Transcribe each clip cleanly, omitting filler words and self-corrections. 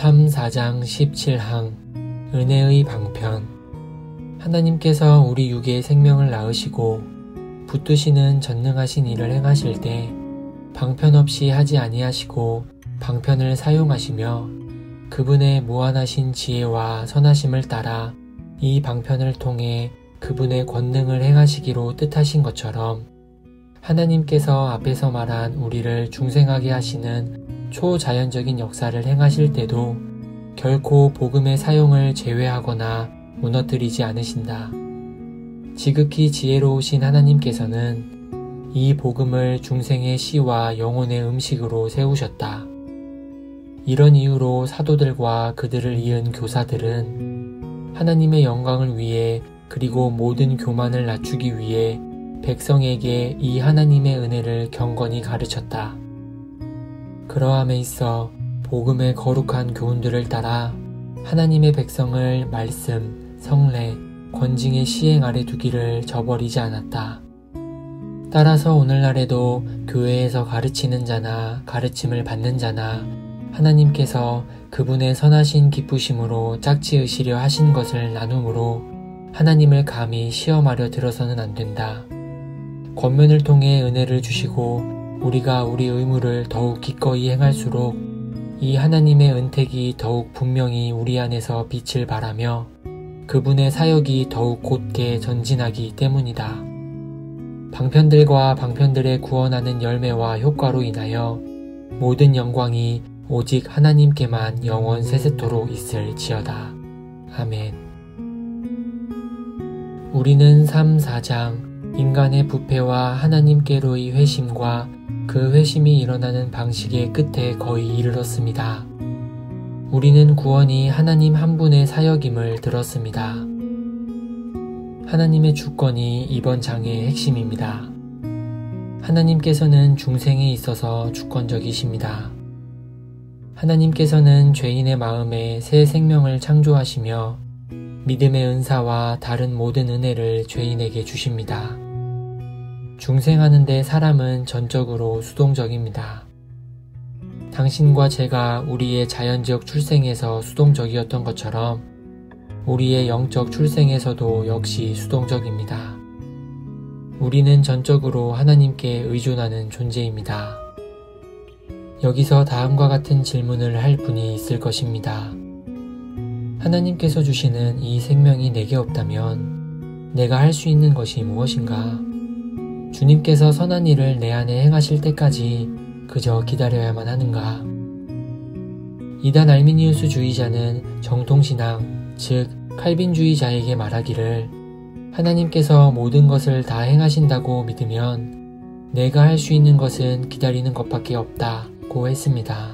3, 4장 17항 은혜의 방편. 하나님께서 우리 육의 생명을 낳으시고 붙드시는 전능하신 일을 행하실 때 방편 없이 하지 아니하시고 방편을 사용하시며 그분의 무한하신 지혜와 선하심을 따라 이 방편을 통해 그분의 권능을 행하시기로 뜻하신 것처럼 하나님께서 앞에서 말한 우리를 중생하게 하시는 초자연적인 역사를 행하실 때도 결코 복음의 사용을 제외하거나 무너뜨리지 않으신다. 지극히 지혜로우신 하나님께서는 이 복음을 중생의 씨와 영혼의 음식으로 세우셨다. 이런 이유로 사도들과 그들을 이은 교사들은 하나님의 영광을 위해 그리고 모든 교만을 낮추기 위해 백성에게 이 하나님의 은혜를 경건히 가르쳤다. 그러함에 있어 복음의 거룩한 교훈들을 따라 하나님의 백성을 말씀, 성례, 권징의 시행 아래 두기를 저버리지 않았다. 따라서 오늘날에도 교회에서 가르치는 자나 가르침을 받는 자나 하나님께서 그분의 선하신 기쁘심으로 짝지으시려 하신 것을 나눔으로 하나님을 감히 시험하려 들어서는 안 된다. 권면을 통해 은혜를 주시고 우리가 우리 의무를 더욱 기꺼이 행할수록 이 하나님의 은택이 더욱 분명히 우리 안에서 빛을 발하며 그분의 사역이 더욱 곧게 전진하기 때문이다. 방편들과 방편들의 구원하는 열매와 효과로 인하여 모든 영광이 오직 하나님께만 영원 세세토록 있을지어다. 아멘. 우리는 3, 4장 인간의 부패와 하나님께로의 회심과 그 회심이 일어나는 방식의 끝에 거의 이르렀습니다. 우리는 구원이 하나님 한 분의 사역임을 들었습니다. 하나님의 주권이 이번 장의 핵심입니다. 하나님께서는 중생에 있어서 주권적이십니다. 하나님께서는 죄인의 마음에 새 생명을 창조하시며 믿음의 은사와 다른 모든 은혜를 죄인에게 주십니다. 중생하는데 사람은 전적으로 수동적입니다. 당신과 제가 우리의 자연적 출생에서 수동적이었던 것처럼 우리의 영적 출생에서도 역시 수동적입니다. 우리는 전적으로 하나님께 의존하는 존재입니다. 여기서 다음과 같은 질문을 할 분이 있을 것입니다. 하나님께서 주시는 이 생명이 내게 없다면 내가 할 수 있는 것이 무엇인가? 주님께서 선한 일을 내 안에 행하실 때까지 그저 기다려야만 하는가? 이단 알미니우스 주의자는 정통신앙, 즉 칼빈주의자에게 말하기를 하나님께서 모든 것을 다 행하신다고 믿으면 내가 할 수 있는 것은 기다리는 것밖에 없다고 했습니다.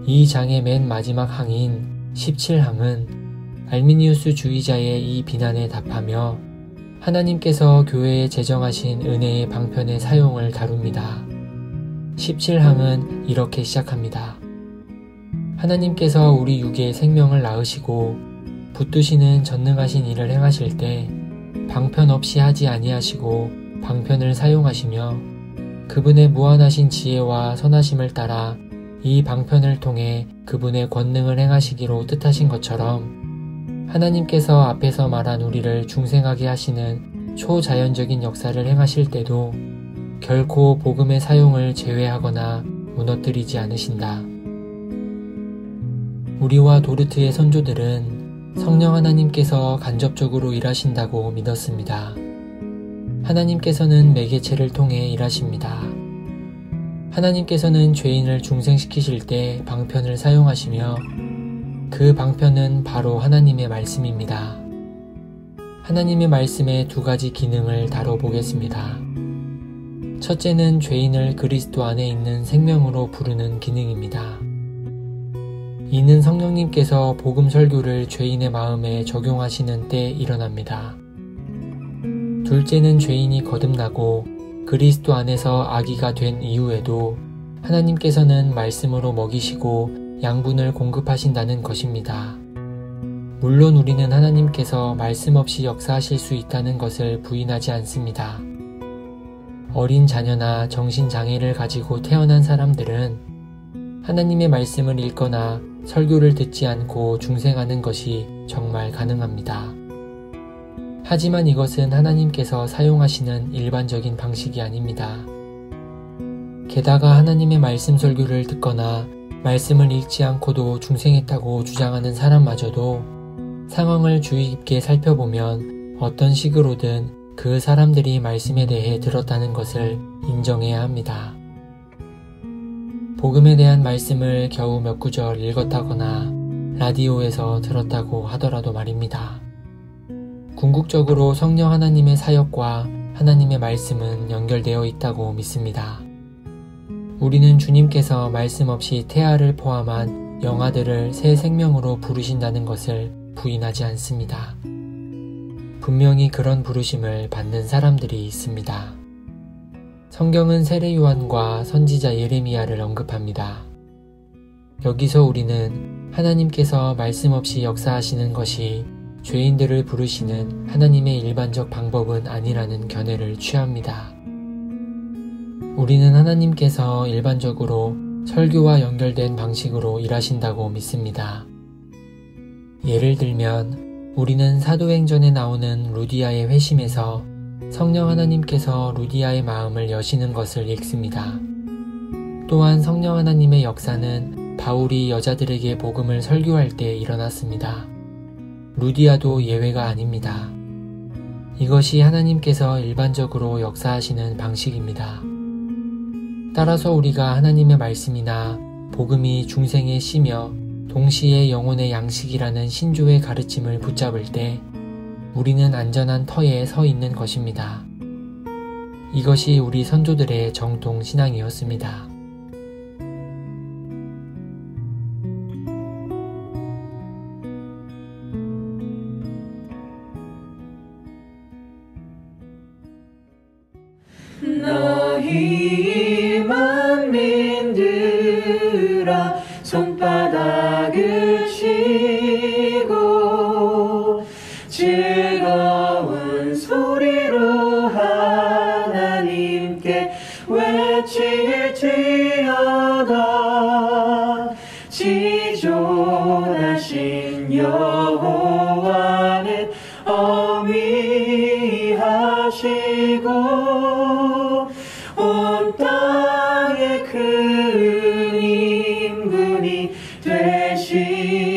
이 장의 맨 마지막 항인 17항은 알미니우스 주의자의 이 비난에 답하며 하나님께서 교회에 제정하신 은혜의 방편의 사용을 다룹니다. 17항은 이렇게 시작합니다. 하나님께서 우리 육의 생명을 낳으시고 붙드시는 전능하신 일을 행하실 때 방편 없이 하지 아니하시고 방편을 사용하시며 그분의 무한하신 지혜와 선하심을 따라 이 방편을 통해 그분의 권능을 행하시기로 뜻하신 것처럼 하나님께서 앞에서 말한 우리를 중생하게 하시는 초자연적인 역사를 행하실 때도 결코 복음의 사용을 제외하거나 무너뜨리지 않으신다. 우리와 도르트의 선조들은 성령 하나님께서 간접적으로 일하신다고 믿었습니다. 하나님께서는 매개체를 통해 일하십니다. 하나님께서는 죄인을 중생시키실 때 방편을 사용하시며 그 방편은 바로 하나님의 말씀입니다. 하나님의 말씀의 두 가지 기능을 다뤄보겠습니다. 첫째는 죄인을 그리스도 안에 있는 생명으로 부르는 기능입니다. 이는 성령님께서 복음 설교를 죄인의 마음에 적용하시는 때 일어납니다. 둘째는 죄인이 거듭나고 그리스도 안에서 아기가 된 이후에도 하나님께서는 말씀으로 먹이시고 양분을 공급하신다는 것입니다. 물론 우리는 하나님께서 말씀 없이 역사하실 수 있다는 것을 부인하지 않습니다. 어린 자녀나 정신장애를 가지고 태어난 사람들은 하나님의 말씀을 읽거나 설교를 듣지 않고 중생하는 것이 정말 가능합니다. 하지만 이것은 하나님께서 사용하시는 일반적인 방식이 아닙니다. 게다가 하나님의 말씀 설교를 듣거나 말씀을 읽지 않고도 중생했다고 주장하는 사람마저도 상황을 주의 깊게 살펴보면 어떤 식으로든 그 사람들이 말씀에 대해 들었다는 것을 인정해야 합니다. 복음에 대한 말씀을 겨우 몇 구절 읽었다거나 라디오에서 들었다고 하더라도 말입니다. 궁극적으로 성령 하나님의 사역과 하나님의 말씀은 연결되어 있다고 믿습니다. 우리는 주님께서 말씀 없이 태아를 포함한 영아들을 새 생명으로 부르신다는 것을 부인하지 않습니다. 분명히 그런 부르심을 받는 사람들이 있습니다. 성경은 세례 요한과 선지자 예레미야를 언급합니다. 여기서 우리는 하나님께서 말씀 없이 역사하시는 것이 죄인들을 부르시는 하나님의 일반적 방법은 아니라는 견해를 취합니다. 우리는 하나님께서 일반적으로 설교와 연결된 방식으로 일하신다고 믿습니다. 예를 들면 우리는 사도행전에 나오는 루디아의 회심에서 성령 하나님께서 루디아의 마음을 여시는 것을 읽습니다. 또한 성령 하나님의 역사는 바울이 여자들에게 복음을 설교할 때 일어났습니다. 루디아도 예외가 아닙니다. 이것이 하나님께서 일반적으로 역사하시는 방식입니다. 따라서 우리가 하나님의 말씀이나 복음이 중생의 씨며 동시에 영혼의 양식이라는 신조의 가르침을 붙잡을 때 우리는 안전한 터에 서 있는 것입니다. 이것이 우리 선조들의 정통 신앙이었습니다. 너희 만민들아 손바닥을 치고 즐거운 소리로 하나님께 외칠지어다. 지존하신 여호와는 어미하시고 온 땅에 큰 임금이 되시